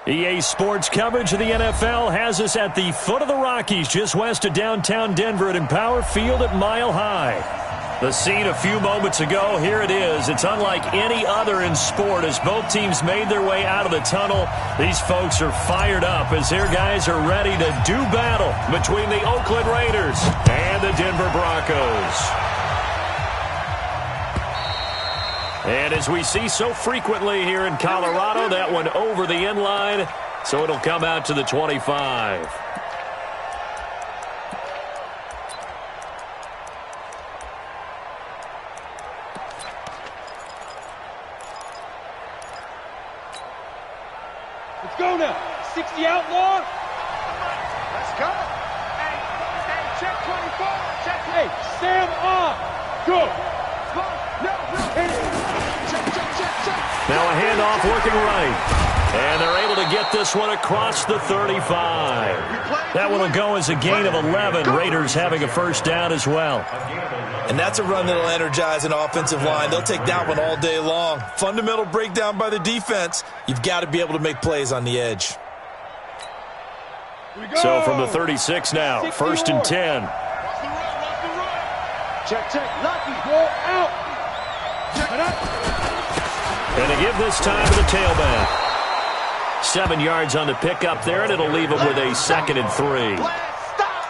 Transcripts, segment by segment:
EA Sports coverage of the NFL has us at the foot of the Rockies, just west of downtown Denver at Empower Field at Mile High. The scene a few moments ago, here it is. It's unlike any other in sport as both teams made their way out of the tunnel. These folks are fired up as their guys are ready to do battle between the Oakland Raiders and the Denver Broncos. And as we see so frequently here in Colorado, that one over the end line, so it'll come out to the 25. Let's go now. 60 outlaw. Let's go. Hey, check 24. Check. Hey, Sam on. Go. Now a handoff working right. And they're able to get this one across the 35. That one will go as a gain of 11. Raiders having a first down as well. And that's a run that'll energize an offensive line. They'll take that one all day long. Fundamental breakdown by the defense. You've got to be able to make plays on the edge. So from the 36 now, first and 10. Check, check. Lucky, roll out. And to give this time to the tailback. 7 yards on the pickup there, and it'll leave them with a 2nd and 3.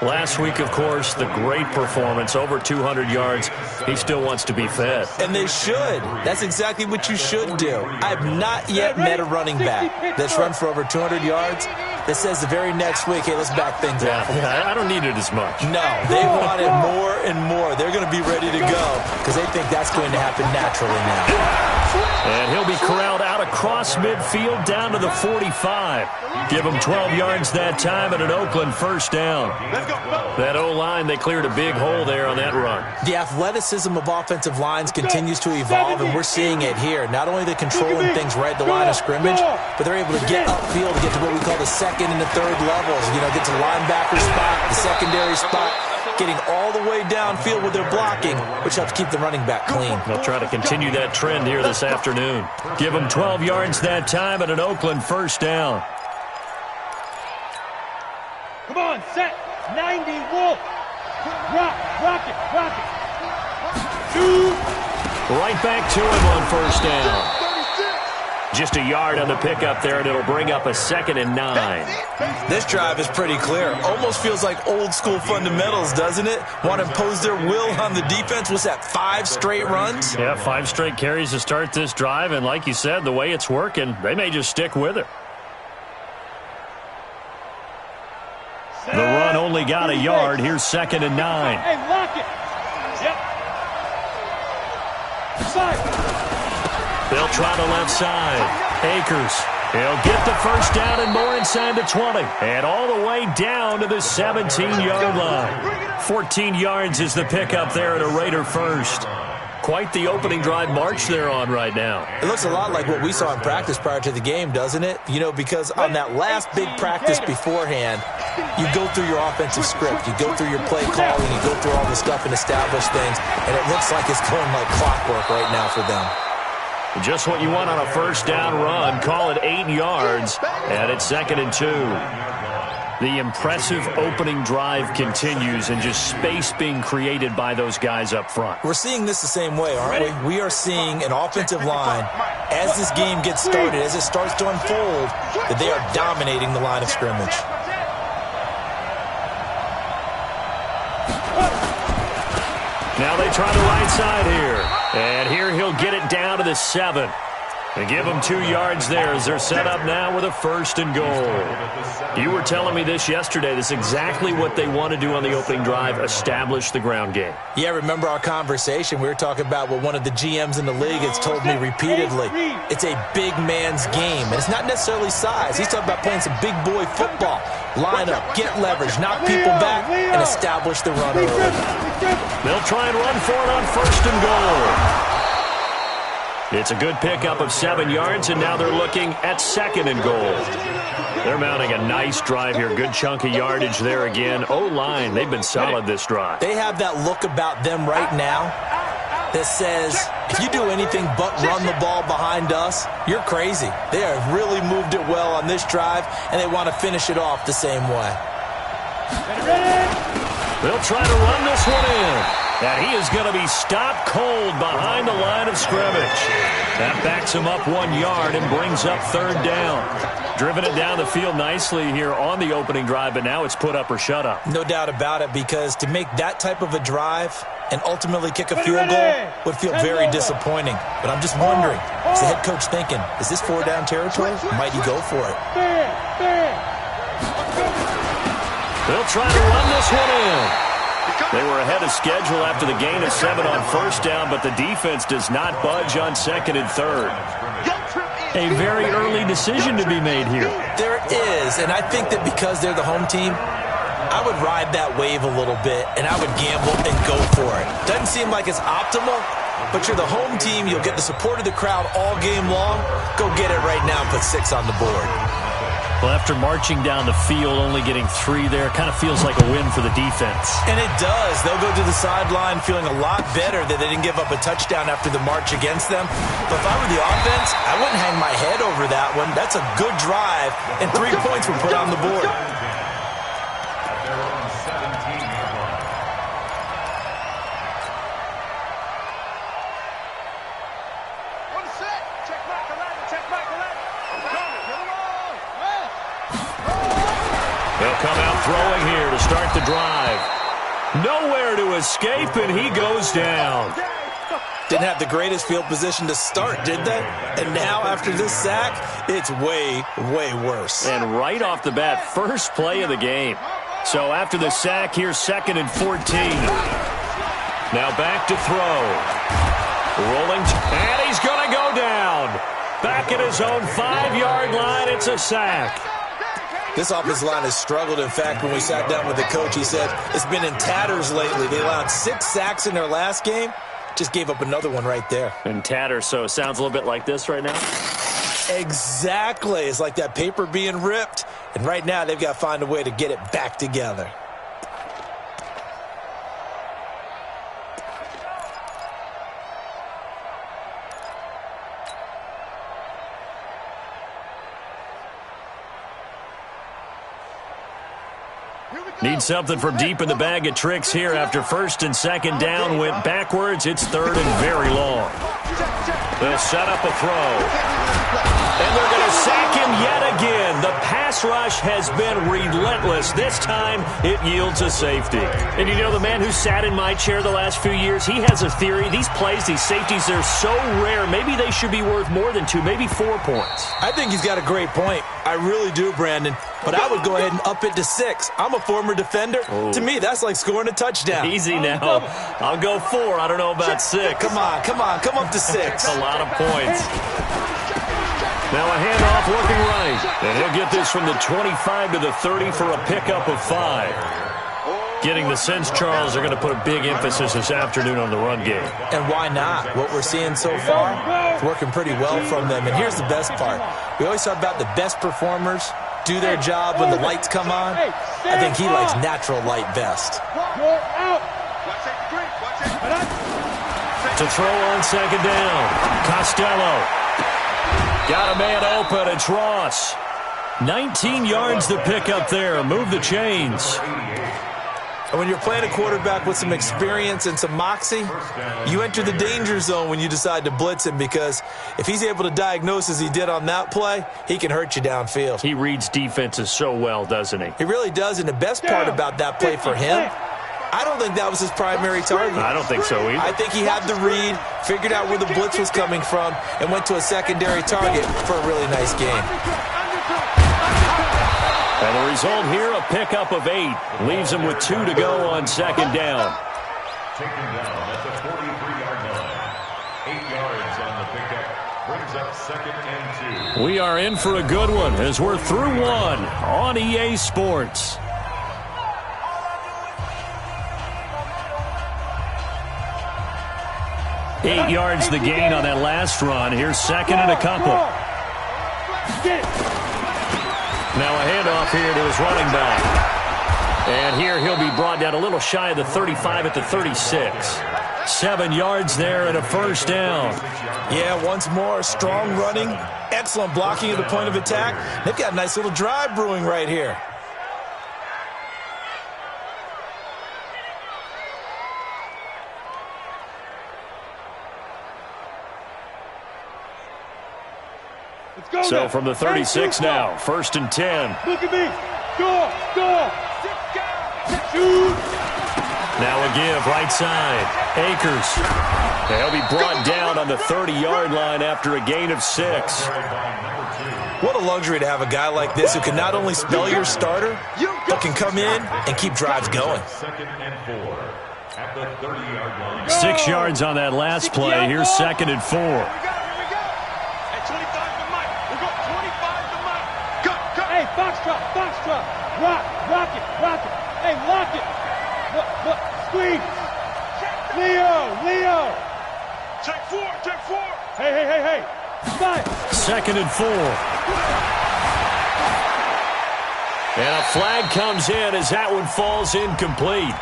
Last week, of course, the great performance, over 200 yards. He still wants to be fed. And they should. That's exactly what you should do. I have not yet met a running back that's run for over 200 yards that says the very next week, hey, let's back things up. Yeah, I don't need it as much. No, they want it more and more. They're going to be ready to go because they think that's going to happen naturally now. And he'll be corralled out across midfield down to the 45. Give him 12 yards that time and an Oakland first down. That O-line, they cleared a big hole there on that run. The athleticism of offensive lines continues to evolve, and we're seeing it here. Not only they're controlling things right at the line of scrimmage, but they're able to get upfield to get to what we call the second and the third levels. You know, get to linebacker spot, the secondary spot, getting all the way downfield with their blocking, which helps keep the running back clean. They'll try to continue that trend here this afternoon. Give them 12 yards that time and an Oakland first down. Come on, set. 90, Wolf. Rock it. Right back to him on first down. Just a yard on the pickup there, and it'll bring up a 2nd and 9. This drive is pretty clear. Almost feels like old school fundamentals, doesn't it? Want to impose their will on the defense. What's that, 5 straight runs? Yeah, 5 straight carries to start this drive, and like you said, the way it's working, they may just stick with it. The run only got a yard. Here's 2nd and 9. Hey, lock it. Yep. Side. They'll try the left side. Akers. He'll get the first down and more inside the 20. And all the way down to the 17-yard line. 14 yards is the pickup there at a Raider first. Quite the opening drive march they're on right now. It looks a lot like what we saw in practice prior to the game, doesn't it? You know, because on that last big practice beforehand, you go through your offensive script, you go through your play calling, you go through all the stuff and establish things, and it looks like it's going like clockwork right now for them. Just what you want on a first down run. Call it 8 yards, and it's 2nd and 2. The impressive opening drive continues, and just space being created by those guys up front. We're seeing this the same way, aren't we? We are seeing an offensive line, as this game gets started, as it starts to unfold, that they are dominating the line of scrimmage. Now they try the right side here. And here he'll get it down to the 7. And give them 2 yards there as they're set up now with a 1st and goal. You were telling me this yesterday. This is exactly what they want to do on the opening drive, establish the ground game. Yeah, remember our conversation? We were talking about what one of the GMs in the league has told me repeatedly. It's a big man's game, and it's not necessarily size. He's talking about playing some big boy football. Line up, get leverage, knock people back, and establish the run early. They'll try and run for it on 1st and goal. It's a good pickup of 7 yards, and now they're looking at 2nd and goal. They're mounting a nice drive here. Good chunk of yardage there again. O-line, they've been solid this drive. They have that look about them right now that says, if you do anything but run the ball behind us, you're crazy. They have really moved it well on this drive, and they want to finish it off the same way. They'll try to run this one in. And he is going to be stopped cold behind the line of scrimmage. That backs him up 1 yard and brings up third down. Driven it down the field nicely here on the opening drive, but now it's put up or shut up. No doubt about it, because to make that type of a drive and ultimately kick a field goal would feel very disappointing. But I'm just wondering, is the head coach thinking, is this 4-down territory? Might he go for it? They'll try to run this one in. They were ahead of schedule after the gain of 7 on first down, but the defense does not budge on second and third. A very early decision to be made here. There is, and I think that because they're the home team, I would ride that wave a little bit, and I would gamble and go for it. Doesn't seem like it's optimal, but you're the home team. You'll get the support of the crowd all game long. Go get it right now and put 6 on the board. Well, after marching down the field, only getting 3 there, kind of feels like a win for the defense. And it does. They'll go to the sideline feeling a lot better that they didn't give up a touchdown after the march against them. But if I were the offense, I wouldn't hang my head over that one. That's a good drive, and 3 points were put on the board. They'll come out throwing here to start the drive. Nowhere to escape, and he goes down. Didn't have the greatest field position to start, did they? And now, after this sack, it's way, way worse. And right off the bat, first play of the game. So after the sack, here's 2nd and 14. Now back to throw. Rolling, and he's going to go down. Back at his own 5-yard line, it's a sack. This offensive line has struggled. In fact, when we sat down with the coach, he said it's been in tatters lately. They allowed 6 sacks in their last game. Just gave up another one right there. In tatters, so it sounds a little bit like this right now? Exactly. It's like that paper being ripped. And right now, they've got to find a way to get it back together. Need something from deep in the bag of tricks here after 1st and 2nd down went backwards. It's 3rd and very long. They'll set up a throw. And they're going to sack him yet again. The pass rush has been relentless. This time, it yields a safety. And you know, the man who sat in my chair the last few years, he has a theory. These plays, these safeties, they're so rare. Maybe they should be worth more than 2, maybe 4 points. I think he's got a great point. I really do, Brandon. But I would go ahead and up it to 6. I'm a former defender. Oh. To me, that's like scoring a touchdown. Easy now. I'll go 4. I don't know about 6. Come on. Come up to 6. A lot of points. Now a handoff looking right. And he'll get this from the 25 to the 30 for a pickup of 5. Getting the sense, Charles, are going to put a big emphasis this afternoon on the run game. And why not? What we're seeing so far is working pretty well from them. And here's the best part. We always talk about the best performers do their job when the lights come on. I think he likes natural light best. To throw on 2nd down. Costello. Got a man open. It's Ross. 19 yards to pick up there. Move the chains. And when you're playing a quarterback with some experience and some moxie, you enter the danger zone when you decide to blitz him, because if he's able to diagnose as he did on that play, he can hurt you downfield. He reads defenses so well, doesn't he? He really does, and the best part about that play for him, I don't think that was his primary target. I don't think so either. I think he had the read, figured out where the blitz was coming from, and went to a secondary target for a really nice game. And the result here, a pickup of 8. Leaves him with 2 to go on 2nd down. Taken down at the 43-yard line. 8 yards on the pickup. Brings up 2nd and 2. We are in for a good one as we're through 1 on EA Sports. Eight yards the gain on that last run. Here's 2nd and a couple. Now a handoff here to his running back. And here he'll be brought down a little shy of the 35 at the 36. 7 yards there and a first down. Yeah, once more, strong running, excellent blocking at the point of attack. They've got a nice little drive brewing right here. So from the 36 now, 1st and 10. Look at me. Go. Shoot. Now a give, right side. Akers. They'll be brought down on the 30-yard line after a gain of 6. What a luxury to have a guy like this who can not only spell your starter, but can come in and keep drives going. 2nd and 4 at the 30-yard line. 6 yards on that last play. Here's 2nd and 4. Here we go. At 25 to Mike. We'll go 25 to Mike. Go. Hey, foxtrot. Rock it. Hey, lock it. Look, squeeze. Leo. Take four. Hey. Five. 2nd and 4. And a flag comes in as that one falls incomplete.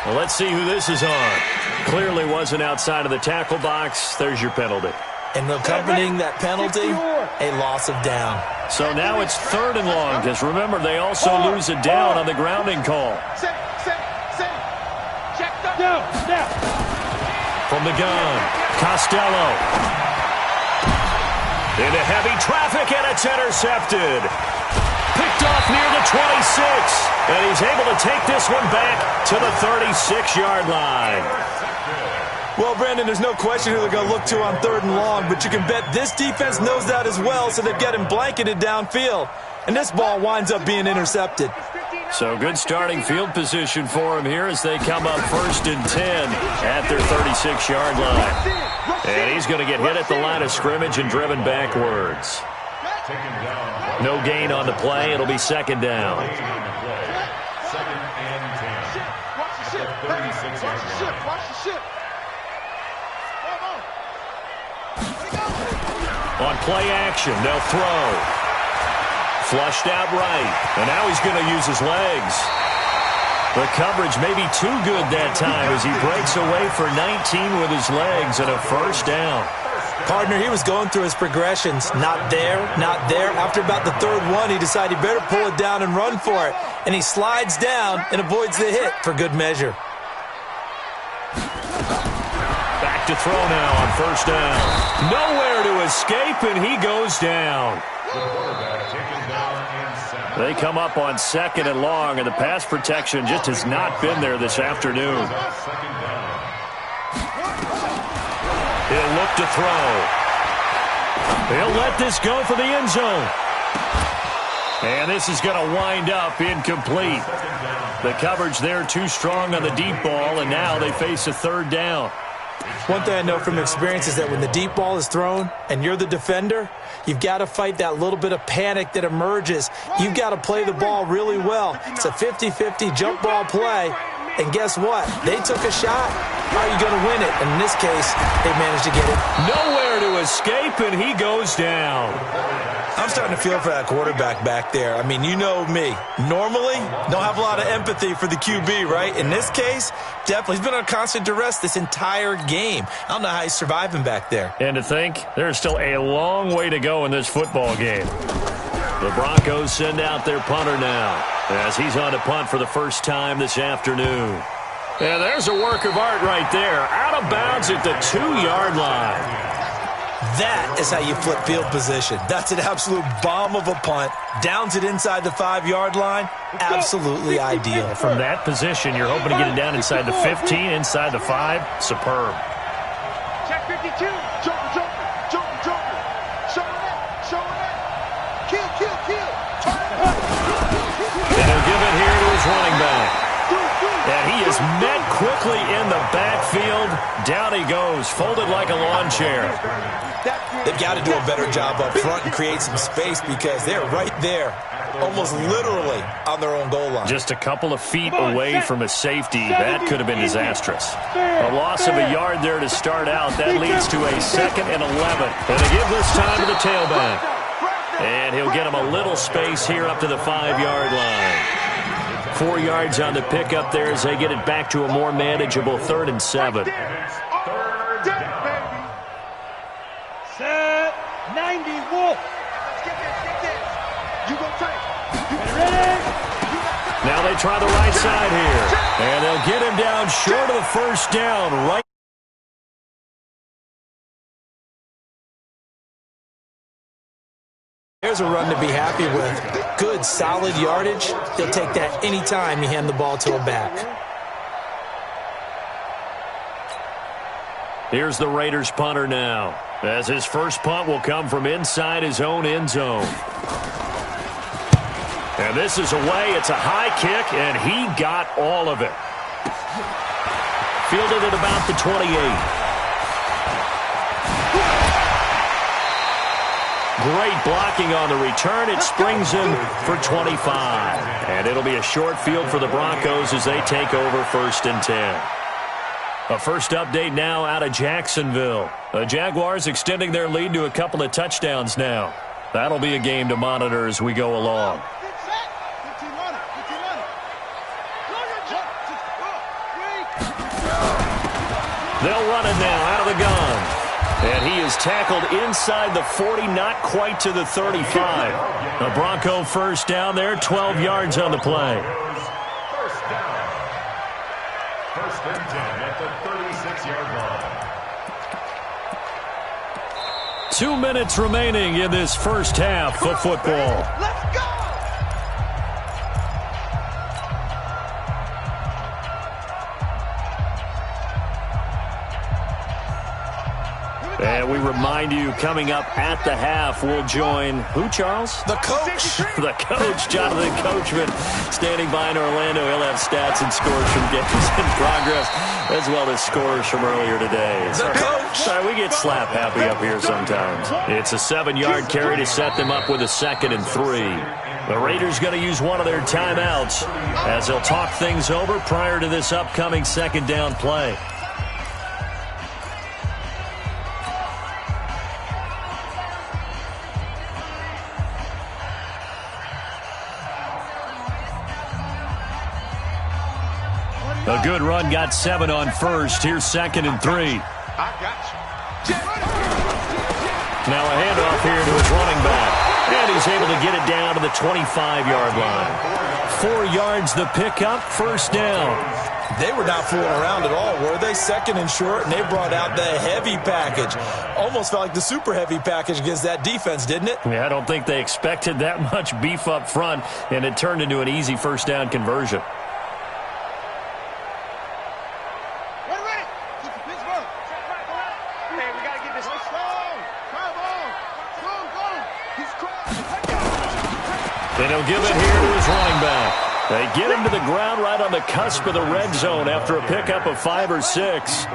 Well, let's see who this is on. Clearly wasn't outside of the tackle box. There's your penalty. And accompanying that penalty, a loss of down. So now it's 3rd and long, because remember, they also lose a down on the grounding call. Set. Check the Down. From the gun, Costello. Into heavy traffic, and it's intercepted. Picked off near the 26. And he's able to take this one back to the 36-yard line. Well, Brandon, there's no question who they're going to look to on 3rd and long, but you can bet this defense knows that as well, so they've got him blanketed downfield. And this ball winds up being intercepted. So good starting field position for him here as they come up 1st and 10 at their 36-yard line. And he's going to get hit at the line of scrimmage and driven backwards. No gain on the play. It'll be 2nd down. 2nd and 10. Watch the ship. Watch the ship. On play action, they'll throw. Flushed out right. And now he's going to use his legs. The coverage may be too good that time as he breaks away for 19 with his legs and a first down. Partner, he was going through his progressions. Not there. After about the 3rd one, he decided he better pull it down and run for it. And he slides down and avoids the hit for good measure. Back to throw now on 1st down. Nowhere to escape, and he goes down. They come up on 2nd and long, and the pass protection just has not been there this afternoon. He'll look to throw. He'll let this go for the end zone. And this is going to wind up incomplete. The coverage there too strong on the deep ball, and now they face a 3rd down. One thing I know from experience is that when the deep ball is thrown and you're the defender, you've got to fight that little bit of panic that emerges. You've got to play the ball really well. It's a 50-50 jump ball play. And guess what? They took a shot. How are you going to win it? And in this case, they managed to get it. Nowhere to escape, and he goes down. I'm starting to feel for that quarterback back there. I mean, you know me. Normally, don't have a lot of empathy for the QB, right? In this case, definitely. He's been on constant duress this entire game. I don't know how he's surviving back there. And to think, there's still a long way to go in this football game. The Broncos send out their punter now as he's on to punt for the first time this afternoon. And there's a work of art right there. Out of bounds at the 2-yard line. That is how you flip field position. That's an absolute bomb of a punt. Downs it inside the 5-yard line. Absolutely ideal. From that position, you're hoping to get it down inside the 15, inside the 5. Superb. Check 52. Joker. Showing that. Kill. And he'll give it here to his running back. And he is met quickly in the backfield. Down he goes, folded like a lawn chair. They've got to do a better job up front and create some space because they're right there, almost literally on their own goal line. Just a couple of feet away from a safety. That could have been disastrous. A loss of a yard there to start out. That leads to a 2nd and 11. And they give this time to the tailback. And he'll get him a little space here up to the 5-yard line. 4 yards on the pickup there as they get it back to a more manageable 3rd and 7. Third down. Set. 90 Wolf. Get this. You go tight. Ready? Now they try the right side here. And they'll get him down short of the first down. Right. There's a run to be happy with. Good, solid yardage. He'll take that anytime you hand the ball to a back. Here's the Raiders punter now, as his first punt will come from inside his own end zone. And this is away. It's a high kick, and he got all of it. Fielded at about the 28. Great blocking on the return. It springs him for 25. And it'll be a short field for the Broncos as they take over 1st and 10. A first update now out of Jacksonville. The Jaguars extending their lead to a couple of touchdowns now. That'll be a game to monitor as we go along. They'll run it now out of the gun. And he is tackled inside the 40, not quite to the 35. The Bronco first down there, 12 yards on the play. First down. 1st and 10 at the 36-yard line. 2 minutes remaining in this first half of football. Let's go. And we remind you, coming up at the half, we'll join who, Charles? The coach. The coach, Jonathan Coachman, standing by in Orlando. He'll have stats and scores from games in progress, as well as scores from earlier today. The coach. Sorry, we get slap happy up here sometimes. It's a 7-yard carry to set them up with a 2nd and 3. The Raiders going to use one of their timeouts as they'll talk things over prior to this upcoming 2nd down play. A good run, got 7 on first. Here's 2nd and 3. I got you. Now a handoff here to his running back. And he's able to get it down to the 25-yard line. 4 yards the pickup, first down. They were not fooling around at all, were they? 2nd and short, and they brought out the heavy package. Almost felt like the super heavy package against that defense, didn't it? Yeah, I don't think they expected that much beef up front, and it turned into an easy first down conversion. And he'll give it here to his running back. They get him to the ground right on the cusp of the red zone after a pickup of 5 or 6. It's a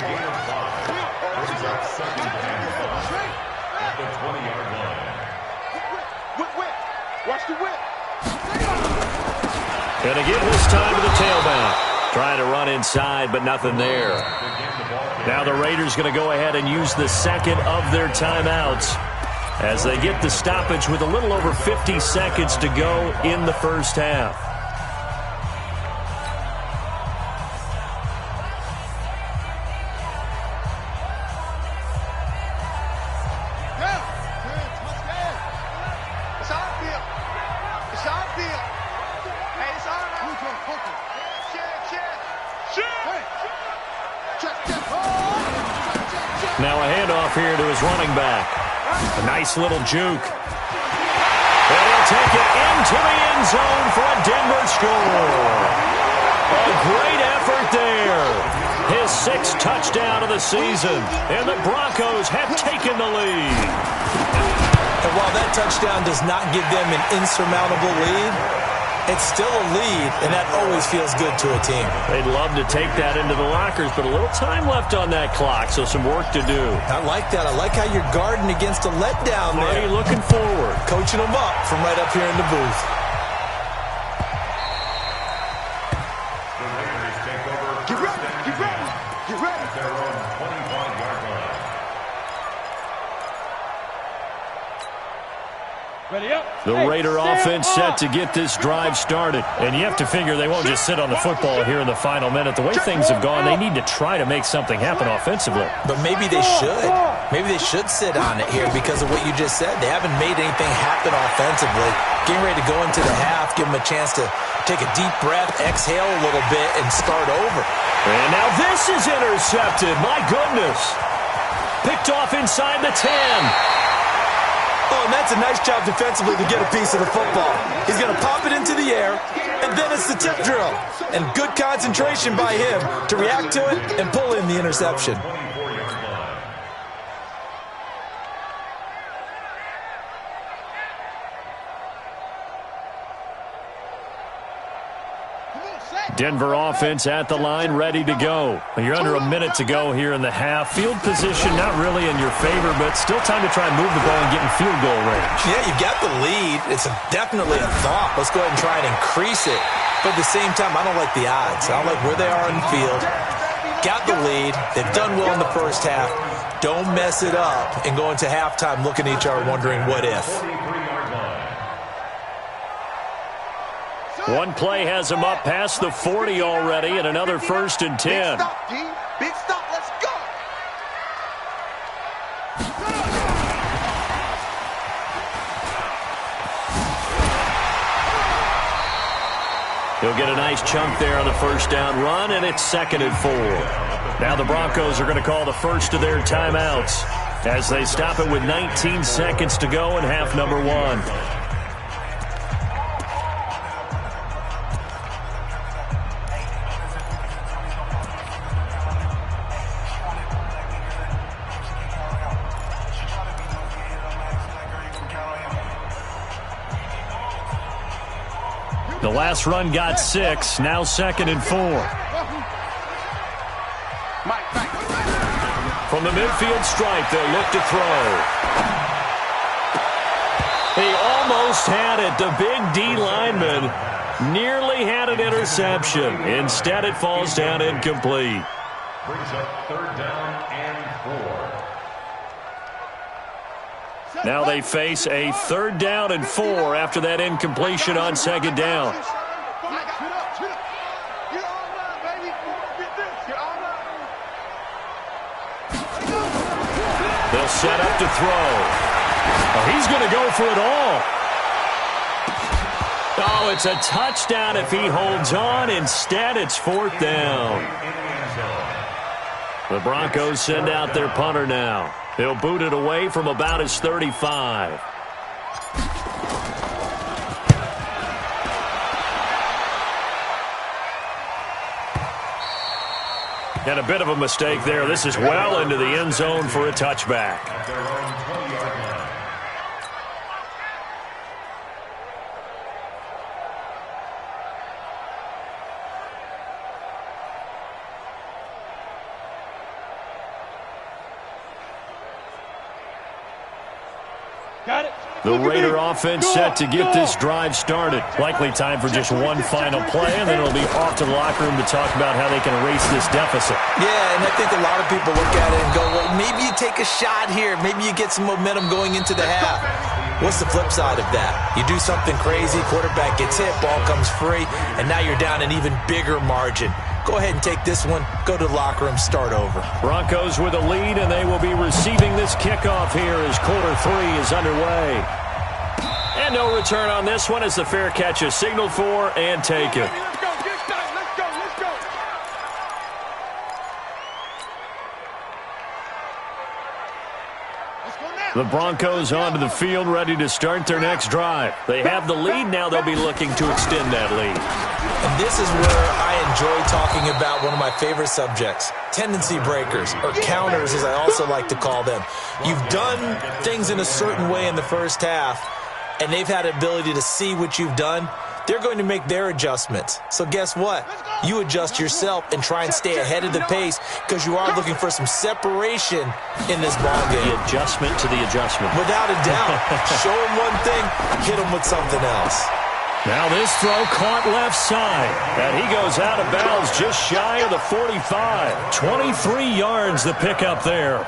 gain of 5. Brings up 2nd and 5 at the 20-yard line. Whip. Watch the whip. And again this time to the tailback. Trying to run inside, but nothing there. Now the Raiders going to go ahead and use the 2nd of their timeouts as they get the stoppage with a little over 50 seconds to go in the first half. It's our field. It's our field. Hey, it's our Now a handoff here to his running back. A nice little juke. And he'll take it into the end zone for a Denver score. A great effort there. His 6th touchdown of the season. And the Broncos have taken the lead. And while that touchdown does not give them an insurmountable lead, it's still a lead, and that always feels good to a team. They'd love to take that into the lockers, but a little time left on that clock, so some work to do. I like that. I like how you're guarding against a letdown there. Marty looking forward. Coaching them up from right up here in the booth. The Raiders take over. Get ready. Get ready. Get ready. At their own 25-yard line. The Raider offense set to get this drive started. And you have to figure they won't just sit on the football here in the final minute. The way things have gone, they need to try to make something happen offensively. But maybe they should. Maybe they should sit on it here because of what you just said. They haven't made anything happen offensively. Getting ready to go into the half, give them a chance to take a deep breath, exhale a little bit, and start over. And now this is intercepted. My goodness. Picked off inside the 10. Oh, and that's a nice job defensively to get a piece of the football. He's going to pop it into the air, and then it's the tip drill. And good concentration by him to react to it and pull in the interception. Denver offense at the line, ready to go. You're under a minute to go here in the half. Field position not really in your favor, but still time to try and move the ball and get in field goal range. Yeah, you've got the lead. It's definitely a thought. Let's go ahead and try and increase it. But at the same time, I don't like the odds. I don't like where they are in the field. Got the lead. They've done well in the first half. Don't mess it up and go into halftime looking at each other wondering what if. One play has him up past the 40 already, and another 1st and 10. Big stop, D. Big stop. Let's go. He'll get a nice chunk there on the first down run, and it's 2nd and 4. Now the Broncos are going to call the first of their timeouts as they stop it with 19 seconds to go in half number 1. The last run got 6, now 2nd and 4. From the midfield stripe, they'll look to throw. He almost had it. The big D lineman nearly had an interception. Instead, it falls down incomplete. Brings up 3rd down and 4. Now they face a 3rd down and 4 after that incompletion on 2nd down. They'll set up to throw. Oh, he's going to go for it all. Oh, it's a touchdown if he holds on. Instead, it's 4th down. The Broncos send out their punter now. He'll boot it away from about his 35. And a bit of a mistake there. This is well into the end zone for a touchback. Got it. The Raider offense set to get this drive started. Likely time for just one final play, and then it'll be off to the locker room to talk about how they can erase this deficit. Yeah, and I think a lot of people look at it and go, well, maybe you take a shot here. Maybe you get some momentum going into the half. What's the flip side of that? You do something crazy, quarterback gets hit, ball comes free, and now you're down an even bigger margin. Go ahead and take this one, go to the locker room, start over. Broncos with a lead, and they will be receiving this kickoff here as quarter 3 is underway. And no return on this one as the fair catch is signaled for and taken. Let's go. Get started. Let's go. Let's go. Let's go now. The Broncos onto the field, ready to start their next drive. They have the lead now. They'll be looking to extend that lead. And this is where I enjoy talking about one of my favorite subjects, tendency breakers, or counters as I also like to call them. You've done things in a certain way in the first half, and they've had the ability to see what you've done. They're going to make their adjustments. So guess what? You adjust yourself and try and stay ahead of the pace because you are looking for some separation in this ballgame. The adjustment to the adjustment. Without a doubt. Show them one thing, hit them with something else. Now this throw caught left side, and he goes out of bounds just shy of the 45. 23 yards the pickup there.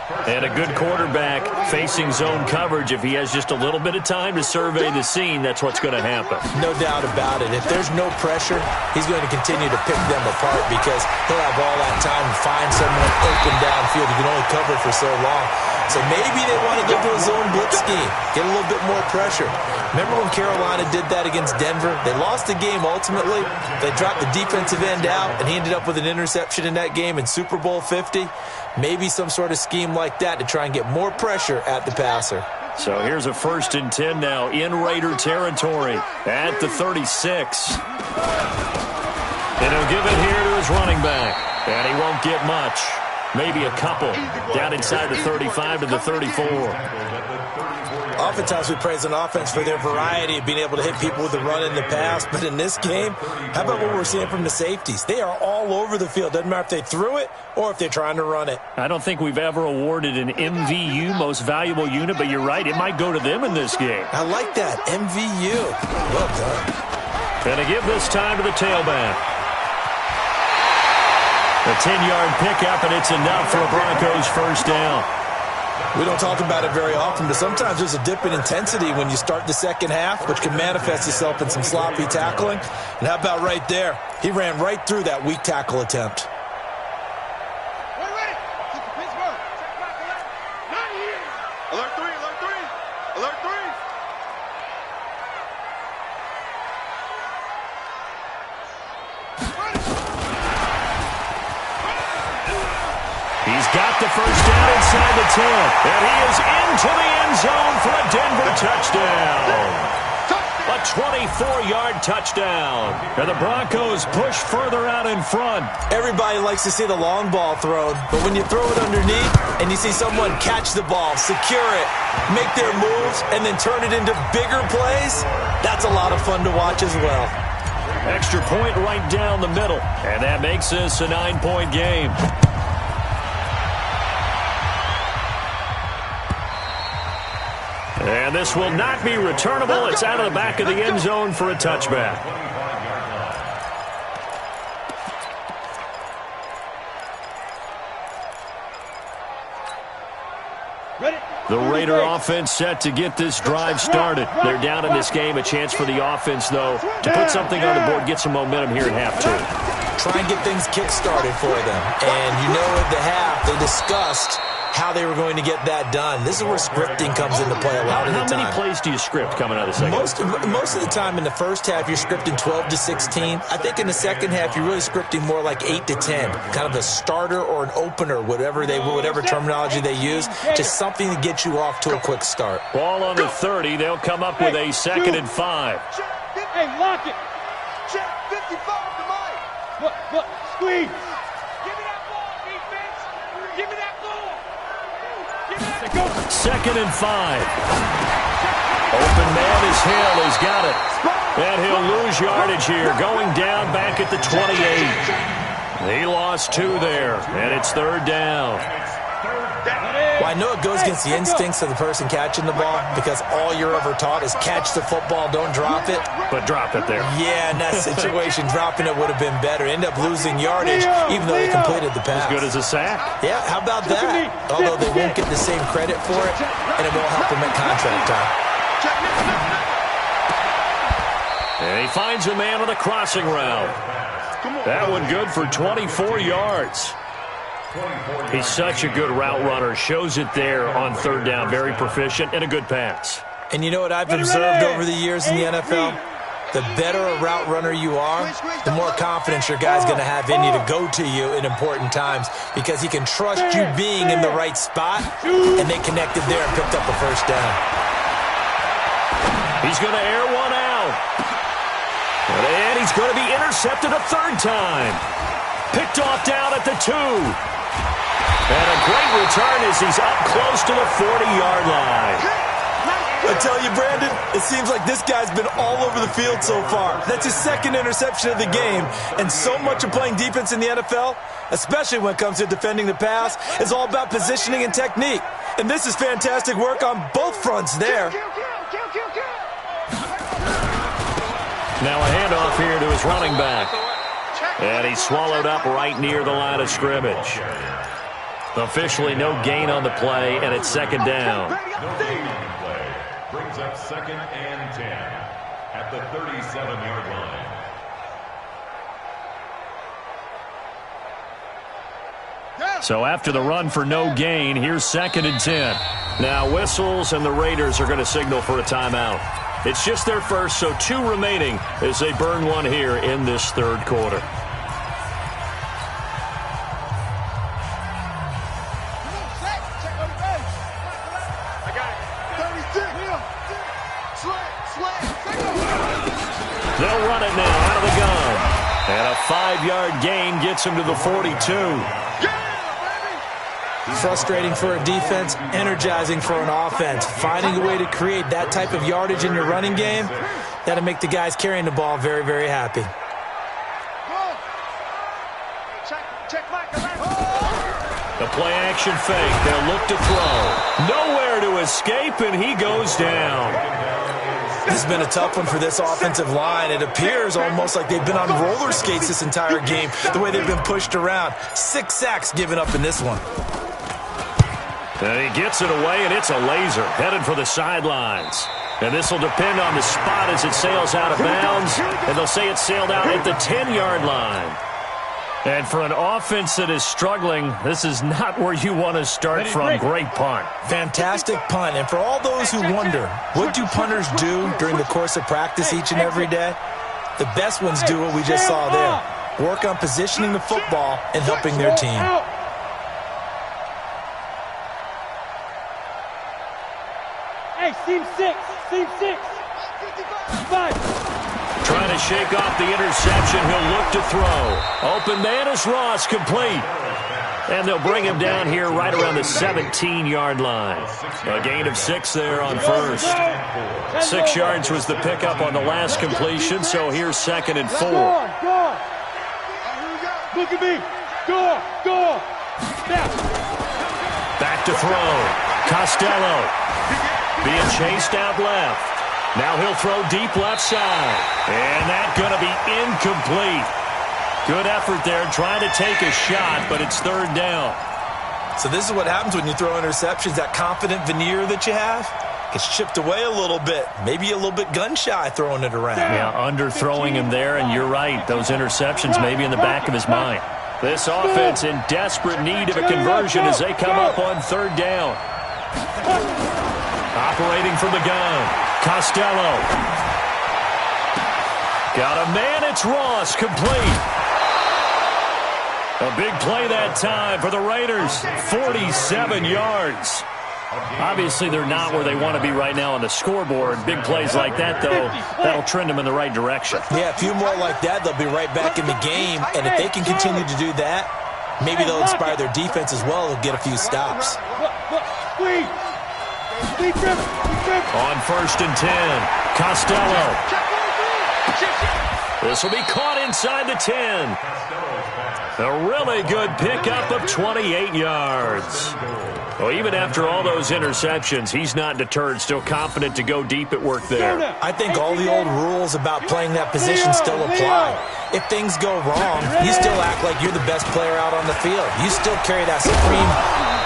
And a good quarterback facing zone coverage, if he has just a little bit of time to survey the scene, that's what's going to happen. No doubt about it. If there's no pressure, he's going to continue to pick them apart because he'll have all that time to find someone open downfield. He can only cover for so long. So maybe they want to go to a zone blitz scheme, get a little bit more pressure. Remember when Carolina did that against Denver? They lost the game ultimately. They dropped the defensive end out, and he ended up with an interception in that game in Super Bowl 50. Maybe some sort of scheme like that to try and get more pressure at the passer. So here's a 1st and 10 now in Raider territory at the 36. And he'll give it here to his running back. And he won't get much. Maybe a couple. Down inside the 35 to the 34. Oftentimes we praise an offense for their variety of being able to hit people with the run in the pass. But in this game, how about what we're seeing from the safeties? They are all over the field. Doesn't matter if they threw it or if they're trying to run it. I don't think we've ever awarded an MVU, most valuable unit, but you're right. It might go to them in this game. I like that. MVU. Well done. Going to give this time to the tailback. A 10-yard pickup, and it's enough for a Broncos 1st down. We don't talk about it very often, but sometimes there's a dip in intensity when you start the second half, which can manifest itself in some sloppy tackling. And how about right there? He ran right through that weak tackle attempt. Alert 3, alert 3, alert 3. He's got the 1st down inside the 10. And he is into the end zone for a Denver touchdown. A 24-yard touchdown. And the Broncos push further out in front. Everybody likes to see the long ball thrown, but when you throw it underneath and you see someone catch the ball, secure it, make their moves, and then turn it into bigger plays, that's a lot of fun to watch as well. Extra point right down the middle. And that makes this a 9-point game. And this will not be returnable. It's out of the back of the end zone for a touchback. The Raider offense set to get this drive started. They're down in this game. A chance for the offense, though, to put something on the board, get some momentum here at half 2. Try and get things kick-started for them. And you know at the half, they discussed how they were going to get that done. This is where scripting comes into play a lot of the time. How many plays do you script coming out of the second? Most of the time in the first half, you're scripting 12 to 16. I think in the second half, you're really scripting more like 8 to 10. Kind of a starter or an opener, whatever terminology they use. Just something to get you off to a quick start. Ball on the 30. They'll come up with a 2nd and 5. Hey, lock it. Check 55 to Mike. Look, squeeze. Give me that ball, defense. Give me that ball. 2nd and 5. Open man is Hill. He's got it. And he'll lose yardage here. Going down back at the 28. He lost 2 there. And it's 3rd down. Well, I know it goes against the instincts of the person catching the ball because all you're ever taught is catch the football, don't drop it. But drop it there. Yeah, in that situation, dropping it would have been better. End up losing yardage even though they completed the pass. As good as a sack. Yeah, how about that? Although they won't get the same credit for it, and it won't help them at contract time. And he finds a man on a crossing route. That one good for 24 yards. He's such a good route runner. Shows it there on 3rd down. Very proficient and a good pass. And you know what I've observed over the years in the NFL? The better a route runner you are, the more confidence your guy's going to have in you to go to you in important times because he can trust you being in the right spot, and they connected there and picked up a 1st down. He's going to air one out. And he's going to be intercepted a 3rd time. Picked off down at the 2. And a great return as he's up close to the 40-yard line. I tell you, Brandon, it seems like this guy's been all over the field so far. That's his 2nd interception of the game. And so much of playing defense in the NFL, especially when it comes to defending the pass, is all about positioning and technique. And this is fantastic work on both fronts there. Now a handoff here to his running back. And he's swallowed up right near the line of scrimmage. Officially no gain on the play, and it's second down. No gain on the play. Brings up second and 10 at the 37-yard line. So after the run for no gain, here's second and 10. Now whistles, and the Raiders are going to signal for a timeout. It's just their first, so 2 remaining as they burn one here in this third quarter. They'll run it now out of the gun. And a 5-yard gain gets him to the 42. Frustrating for a defense, energizing for an offense. Finding a way to create that type of yardage in your running game, that'll make the guys carrying the ball very, very happy. The play-action fake. They'll look to throw. Nowhere to escape, and he goes down. This has been a tough one for this offensive line. It appears almost like they've been on roller skates this entire game, the way they've been pushed around. 6 sacks given up in this one. And he gets it away, and it's a laser headed for the sidelines. And this will depend on the spot as it sails out of bounds. And they'll say it sailed out at the 10-yard line. And for an offense that is struggling, this is not where you want to start from. Great punt. Fantastic punt. And for all those who wonder, what do punters do during the course of practice each and every day? The best ones do what we just saw there. Work on positioning the football and helping their team. Hey, seam 6. 5. Trying to shake off the interception. He'll look to throw. Open man is Ross, complete. And they'll bring him down here right around the 17-yard line. A gain of 6 there on first. 6 yards was the pickup on the last completion, so here's second and 4. Go. Look at me. Go. Now. Back to throw. Costello being chased out left. Now he'll throw deep left side. And that's going to be incomplete. Good effort there trying to take a shot, but it's third down. So this is what happens when you throw interceptions. That confident veneer that you have gets chipped away a little bit. Maybe a little bit gun-shy throwing it around. Yeah, underthrowing him there, and you're right. Those interceptions may be in the back of his mind. This offense in desperate need of a conversion as they come up on third down. Operating from the gun. Costello. Got a man, it's Ross, complete. A big play that time for the Raiders. 47 yards. Obviously, they're not where they want to be right now on the scoreboard. Big plays like that, though, that'll trend them in the right direction. Yeah, a few more like that, they'll be right back in the game. And if they can continue to do that, maybe they'll inspire their defense as well. They'll get a few stops. On first and 10, Costello. This will be caught inside the 10. A really good pickup of 28 yards. Well, even after all those interceptions, he's not deterred, still confident to go deep at work there. I think all the old rules about playing that position still apply. If things go wrong, you still act like you're the best player out on the field. You still carry that supreme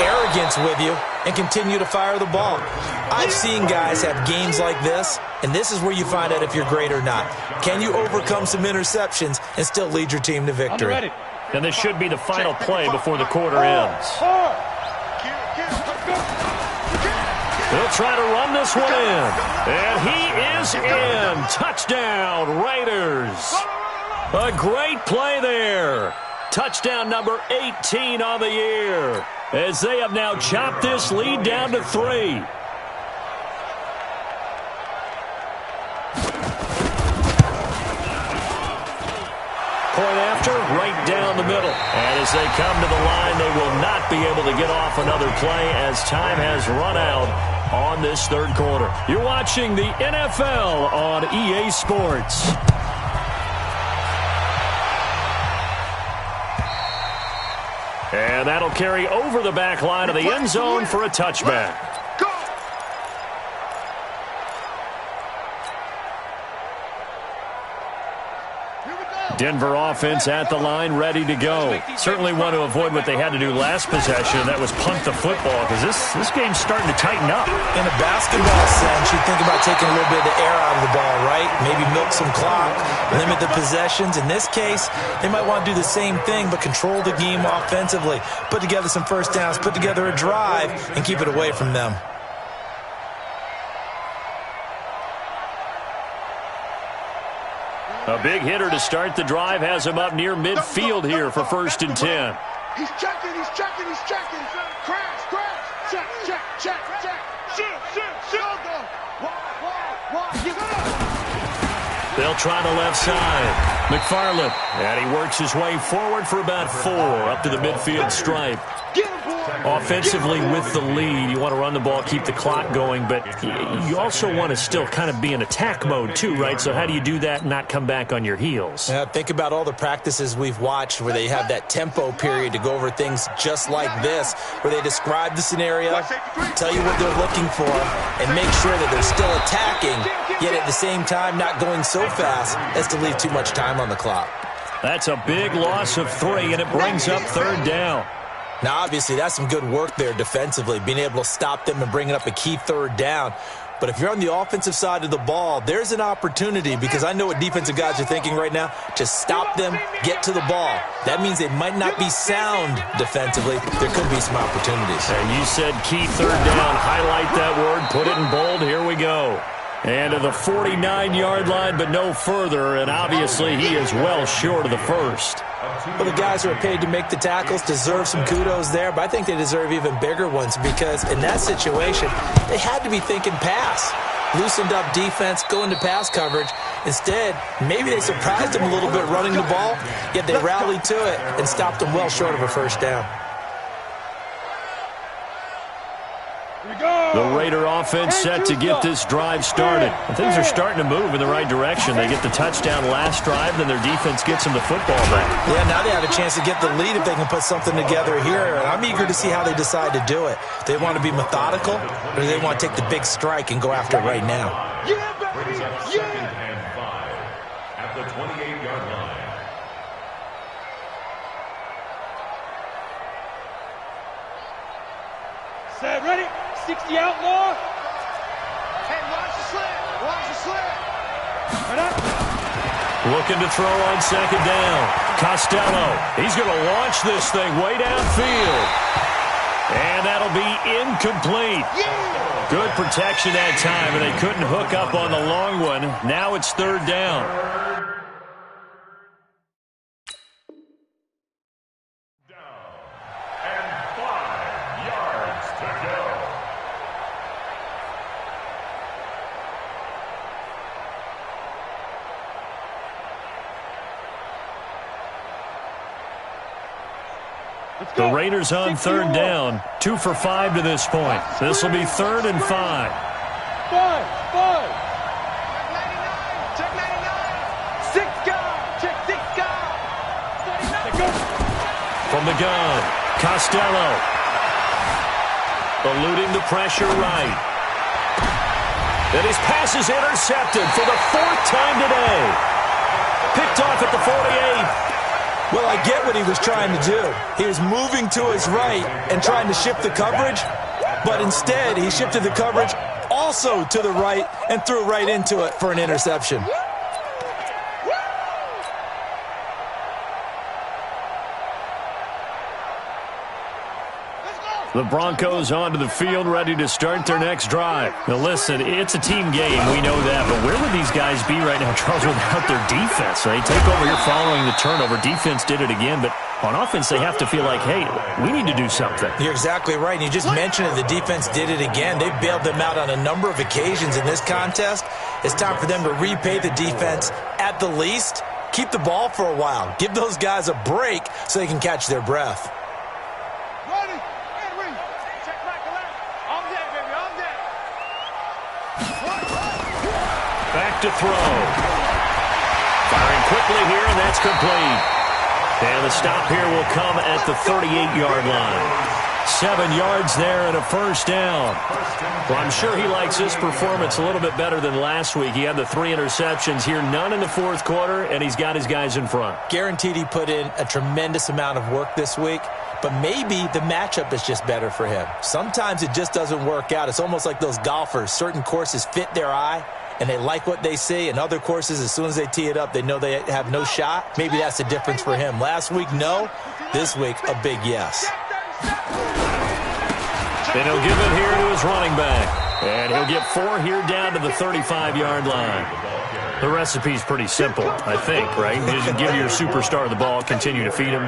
arrogance with you and continue to fire the ball. I've seen guys have games like this, and this is where you find out if you're great or not. Can you overcome some interceptions and still lead your team to victory? And this should be the final play before the quarter ends. He'll try to run this one in. And he is in. Touchdown, Raiders. A great play there. Touchdown number 18 on the year, as they have now chopped this lead down to 3. Point after, right down the middle. And as they come to the line, they will not be able to get off another play as time has run out on this third quarter. You're watching the NFL on EA Sports. And that'll carry over the back line of the end zone for a touchback. Denver offense at the line, ready to go. Certainly want to avoid what they had to do last possession. That was punt the football, because this game's starting to tighten up. In a basketball sense, you think about taking a little bit of the air out of the ball, right? Maybe milk some clock, limit the possessions. In this case, they might want to do the same thing, but control the game offensively. Put together some first downs, put together a drive, and keep it away from them. A big hitter to start the drive has him up near midfield here for 1st and 10. He's checking. Crash. Check. Shoot. They'll try the left side. McFarland. And he works his way forward for about 4 up to the midfield stripe. Offensively with the lead, you want to run the ball, keep the clock going, but you also want to still kind of be in attack mode too, right? So how do you do that and not come back on your heels? Yeah, think about all the practices we've watched where they have that tempo period to go over things just like this, where they describe the scenario, tell you what they're looking for, and make sure that they're still attacking, yet at the same time not going so fast as to leave too much time on the clock. That's a big loss of 3, and it brings up 3rd down. Now, obviously, that's some good work there defensively, being able to stop them and bringing up a key 3rd down. But if you're on the offensive side of the ball, there's an opportunity, because I know what defensive guys are thinking right now, to stop them, get to the ball. That means they might not be sound defensively. There could be some opportunities. And you said key 3rd down. Highlight that word, put it in bold. Here we go. And to the 49-yard line, but no further, and obviously he is well short of the 1st. Well, the guys who are paid to make the tackles deserve some kudos there, but I think they deserve even bigger ones, because in that situation, they had to be thinking pass. Loosened up defense, go into pass coverage. Instead, maybe they surprised them a little bit running the ball, yet they rallied to it and stopped them well short of a 1st down. The Raider offense set to get this drive started. Things are starting to move in the right direction. They get the touchdown last drive, then their defense gets them the football back. Yeah, now they have a chance to get the lead if they can put something together here. And I'm eager to see how they decide to do it. Do they want to be methodical, or do they want to take the big strike and go after it right now? Brings up 2nd and 5 at the 28-yard line. Set, ready? 60 outlaw. Hey, watch the slant. Right up. Looking to throw on 2nd down. Costello. He's going to launch this thing way downfield. And that'll be incomplete. Good protection that time, and they couldn't hook up on the long one. Now it's 3rd down. The Raiders on 3rd down. 2 for 5 to this point. This will be 3rd and 5. 5. Check 99. 6 guard. Check 6 guard. From the gun, Costello. Eluding the pressure right. And his pass is intercepted for the 4th time today. Picked off at the 48. Well, I get what he was trying to do. He was moving to his right and trying to shift the coverage, but instead he shifted the coverage also to the right and threw right into it for an interception. The Broncos onto the field, ready to start their next drive. Now listen, it's a team game, we know that, but where would these guys be right now, Charles, without their defense? They take over here following the turnover. Defense did it again, but on offense they have to feel like, hey, we need to do something. You're exactly right, and you just mentioned it. The defense did it again. They bailed them out on a number of occasions in this contest. It's time for them to repay the defense at the least. Keep the ball for a while. Give those guys a break so they can catch their breath. Back to throw. Firing quickly here, and that's complete. And the stop here will come at the 38-yard line. 7 yards there and a first down. Well, I'm sure he likes this performance a little bit better than last week. He had the 3 interceptions here, none in the fourth quarter, and he's got his guys in front. Guaranteed he put in a tremendous amount of work this week, but maybe the matchup is just better for him. Sometimes it just doesn't work out. It's almost like those golfers. Certain courses fit their eye, and they like what they see. And other courses, as soon as they tee it up, they know they have no shot. Maybe that's the difference for him. Last week, no. This week, a big yes. And he'll give it here to his running back. And he'll get 4 here down to the 35-yard line. The recipe's pretty simple, I think, right? Just give your superstar the ball, continue to feed him.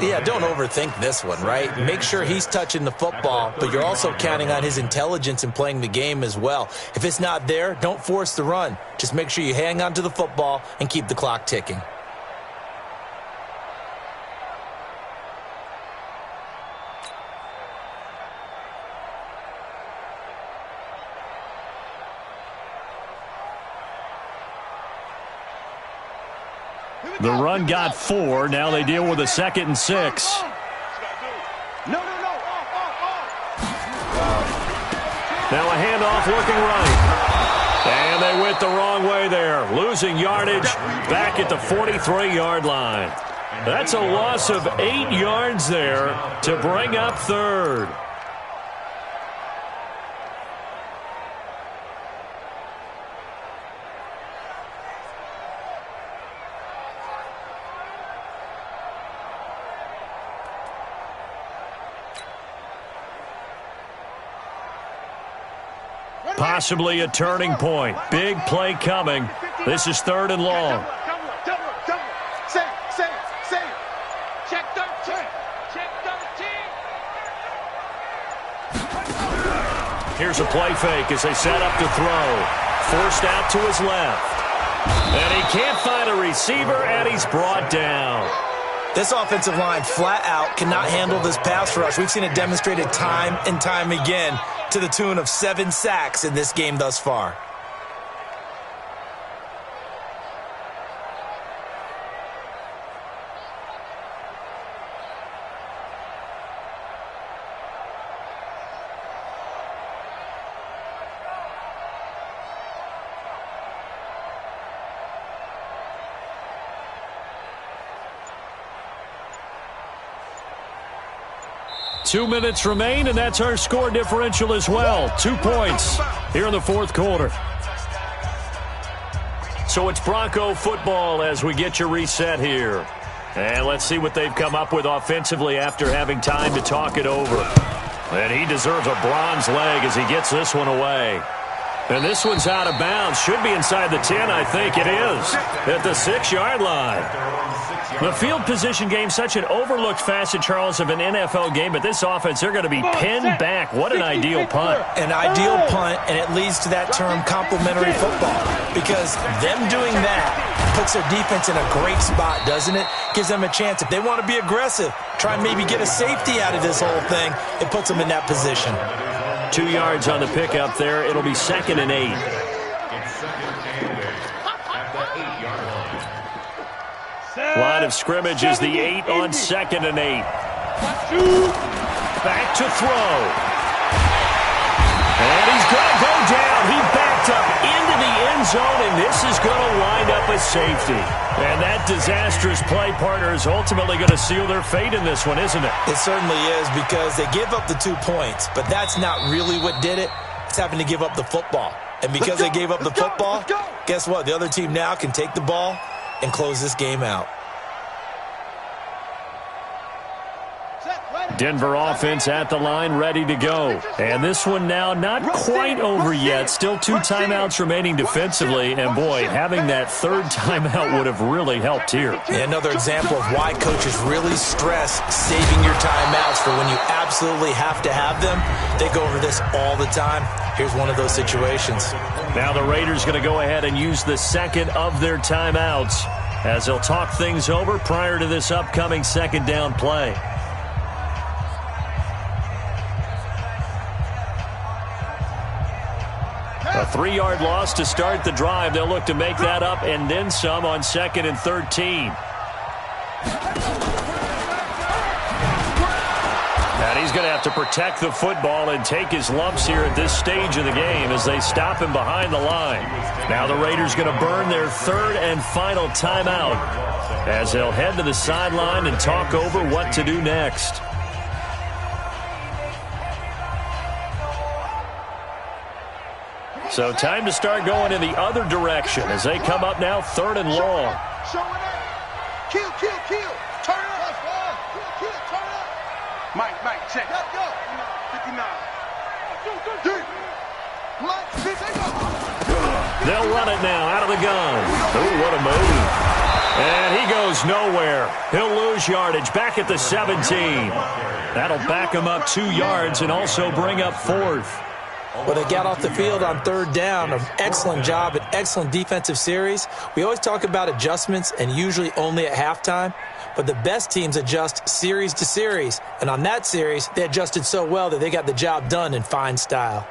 Yeah, don't overthink this one, right? Make sure he's touching the football, but you're also counting on his intelligence in playing the game as well. If it's not there, don't force the run. Just make sure you hang on to the football and keep the clock ticking. The run got 4. Now they deal with a 2nd and 6. No. Now a handoff looking right. And they went the wrong way there. Losing yardage back at the 43-yard line. That's a loss of 8 yards there to bring up 3rd. Possibly a turning point. Big play coming. This is 3rd and long. Double. Save. Check 13. Here's a play fake as they set up to throw. Forced out to his left. And he can't find a receiver, and he's brought down. This offensive line flat out cannot handle this pass rush. We've seen it demonstrated time and time again to the tune of 7 sacks in this game thus far. Two minutes remain, and that's our score differential as well. 2 points here in the fourth quarter. So it's Bronco football as we get you reset here. And let's see what they've come up with offensively after having time to talk it over. And he deserves a bronze leg as he gets this one away. And this one's out of bounds. Should be inside the 10, I think it is, at the 6-yard line. The field position game, such an overlooked facet, Charles, of an NFL game, but this offense, they're going to be pinned back. What an ideal punt. An ideal punt, and it leads to that term complementary football, because them doing that puts their defense in a great spot, doesn't it? Gives them a chance. If they want to be aggressive, try and maybe get a safety out of this whole thing, it puts them in that position. 2 yards on the pickup there. It'll be 2nd and 8. Line of scrimmage is the 8 on 2nd and 8. Back to throw. And he's going to go down. He backed up into the end zone, and this is going to wind up a safety. And that disastrous play partner is ultimately going to seal their fate in this one, isn't it? It certainly is, because they give up the 2 points, but that's not really what did it. It's having to give up the football. And because they gave up the football, guess what? The other team now can take the ball and close this game out. Denver offense at the line, ready to go. And this one now not quite over yet. Still 2 timeouts remaining defensively. And, boy, having that 3rd timeout would have really helped here. Another example of why coaches really stress saving your timeouts for when you absolutely have to have them. They go over this all the time. Here's one of those situations. Now the Raiders going to go ahead and use the 2nd of their timeouts as they'll talk things over prior to this upcoming 2nd down play. A 3-yard loss to start the drive. They'll look to make that up and then some on 2nd and 13. And And he's going to have to protect the football and take his lumps here at this stage of the game as they stop him behind the line. Now the Raiders going to burn their third and final timeout as they'll head to the sideline and talk over what to do next. So time to start going in the other direction as they come up now third and long. Kill. Turn up. Kill, turn up. Mike, check. Go. 59. They'll run it now out of the gun. Oh, what a move. And he goes nowhere. He'll lose yardage back at the 17. That'll back him up 2 yards and also bring up fourth. Well, they got off the field on third down. An excellent job, an excellent defensive series. We always talk about adjustments and usually only at halftime, but the best teams adjust series to series. And on that series, they adjusted so well that they got the job done in fine style.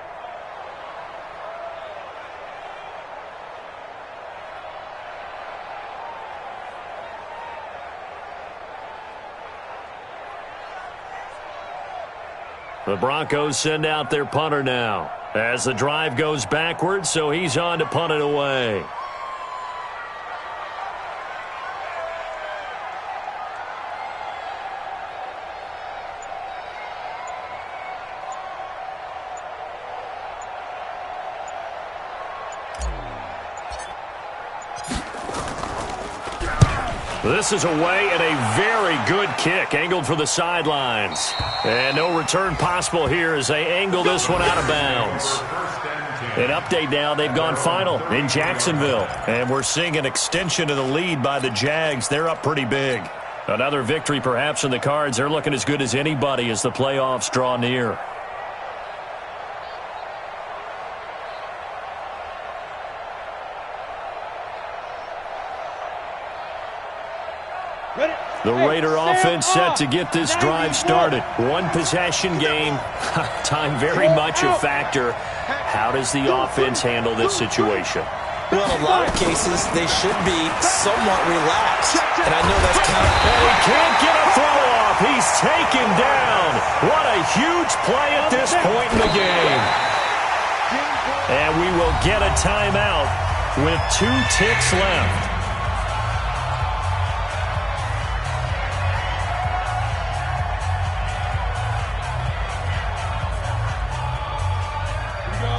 The Broncos send out their punter now as the drive goes backwards, so he's on to punt it away. This is away and a very good kick, angled for the sidelines. And no return possible here as they angle this one out of bounds. An update now, they've gone final in Jacksonville. And we're seeing an extension of the lead by the Jags. They're up pretty big. Another victory perhaps in the cards. They're looking as good as anybody as the playoffs draw near. The Raider offense set to get this drive started. One possession game. Time very much a factor. How does the offense handle this situation? Well, in a lot of cases, they should be somewhat relaxed. And I know that's kind of... And he can't get a throw off. He's taken down. What a huge play at this point in the game. And we will get a timeout with 2 ticks left.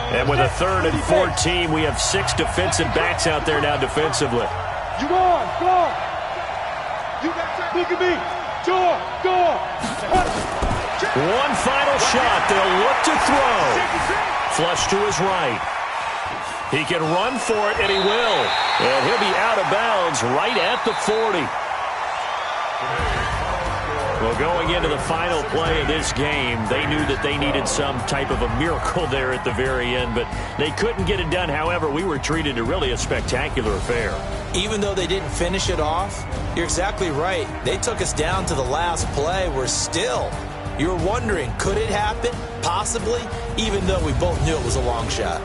And with a 3rd and 14, we have 6 defensive backs out there now defensively. You on, go. You got that. Look at me. Go. One final shot. They'll look to throw. Flush to his right. He can run for it, and he will. And he'll be out of bounds right at the 40. Well, going into the final play of this game, they knew that they needed some type of a miracle there at the very end, but they couldn't get it done. However, we were treated to really a spectacular affair. Even though they didn't finish it off, you're exactly right. They took us down to the last play. We're still, you're wondering, could it happen? Possibly, even though we both knew it was a long shot.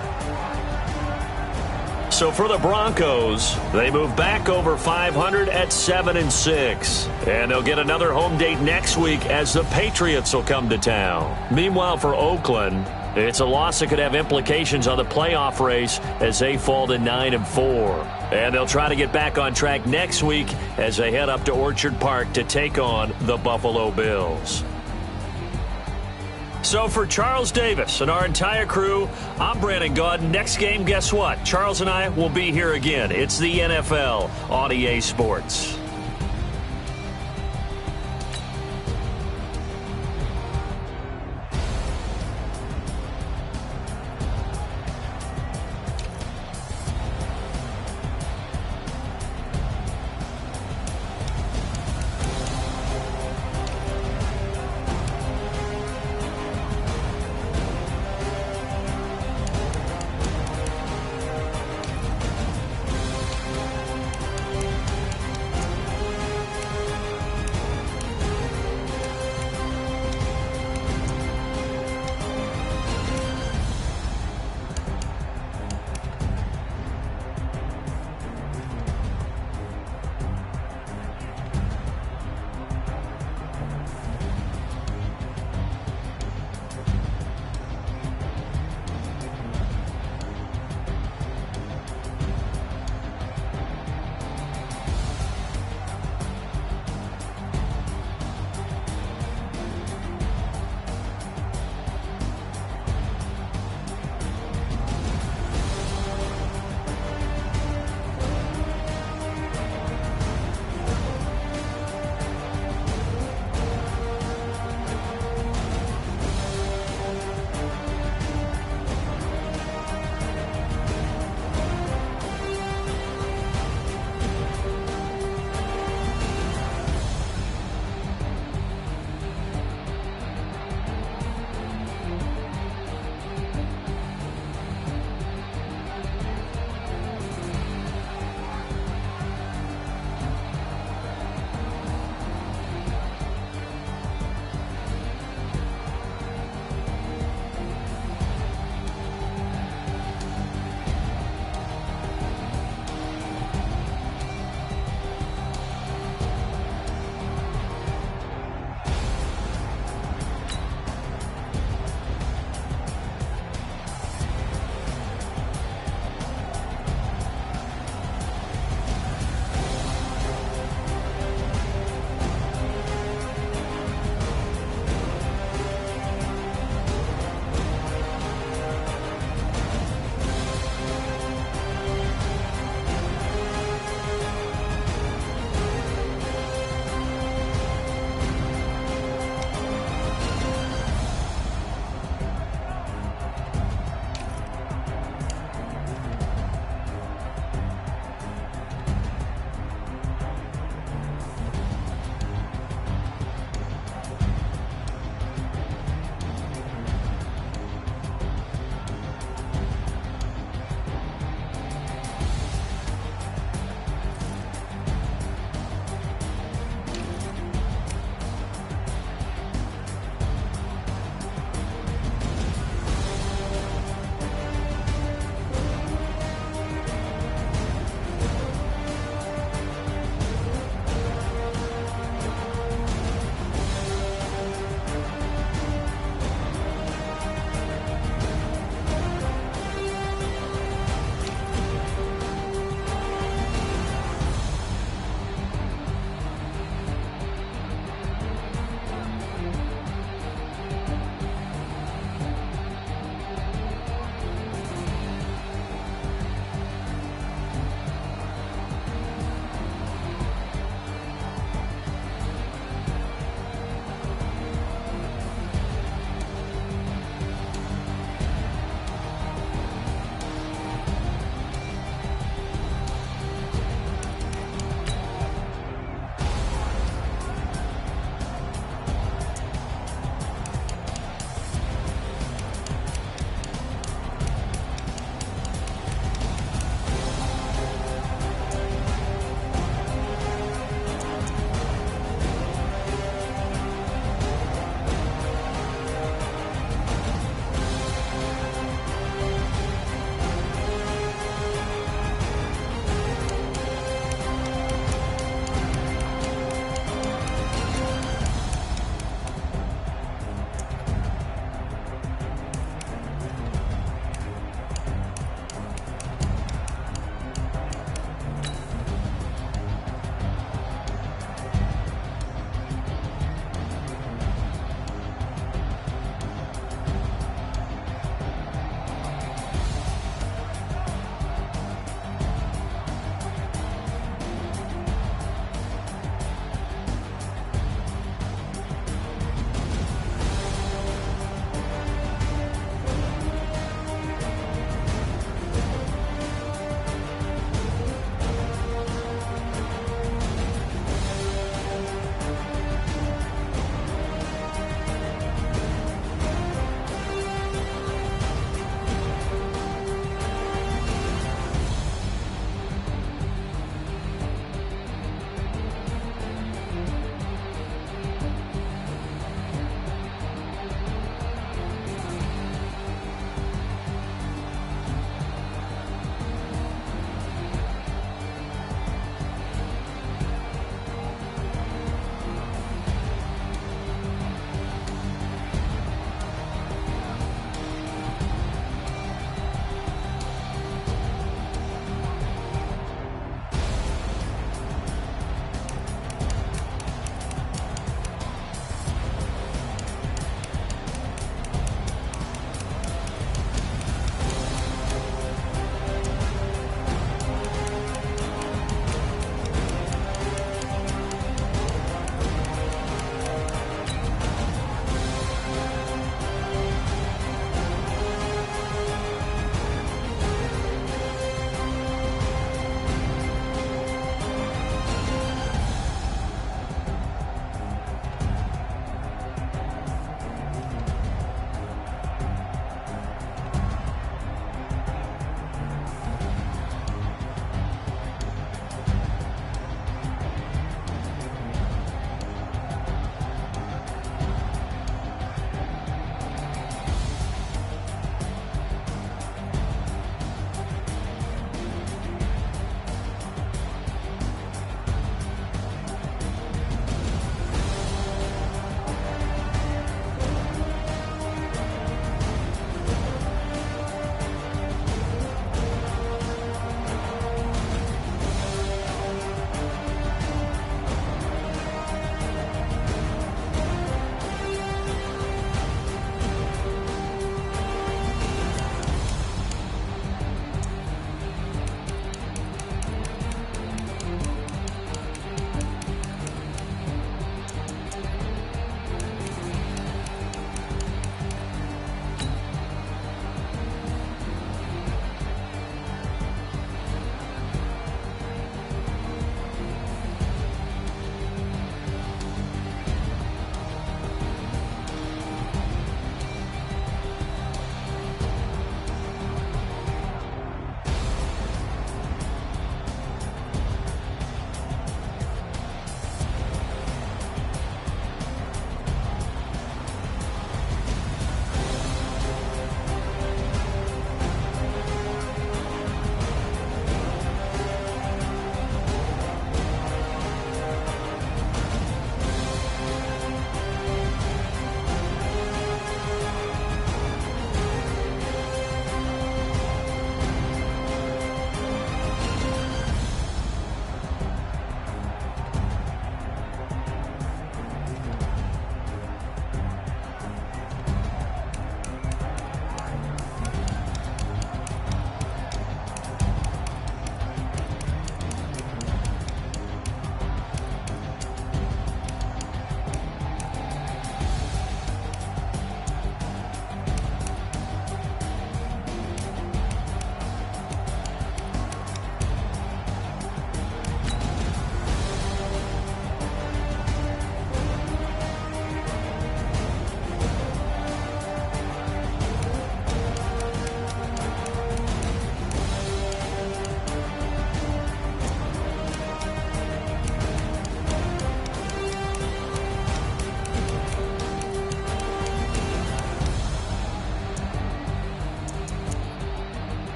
So for the Broncos, they move back over 500 at 7-6. And they'll get another home date next week as the Patriots will come to town. Meanwhile, for Oakland, it's a loss that could have implications on the playoff race as they fall to 9-4. And they'll try to get back on track next week as they head up to Orchard Park to take on the Buffalo Bills. So for Charles Davis and our entire crew, I'm Brandon Gaudin. Next game, guess what? Charles and I will be here again. It's the NFL on EA Sports.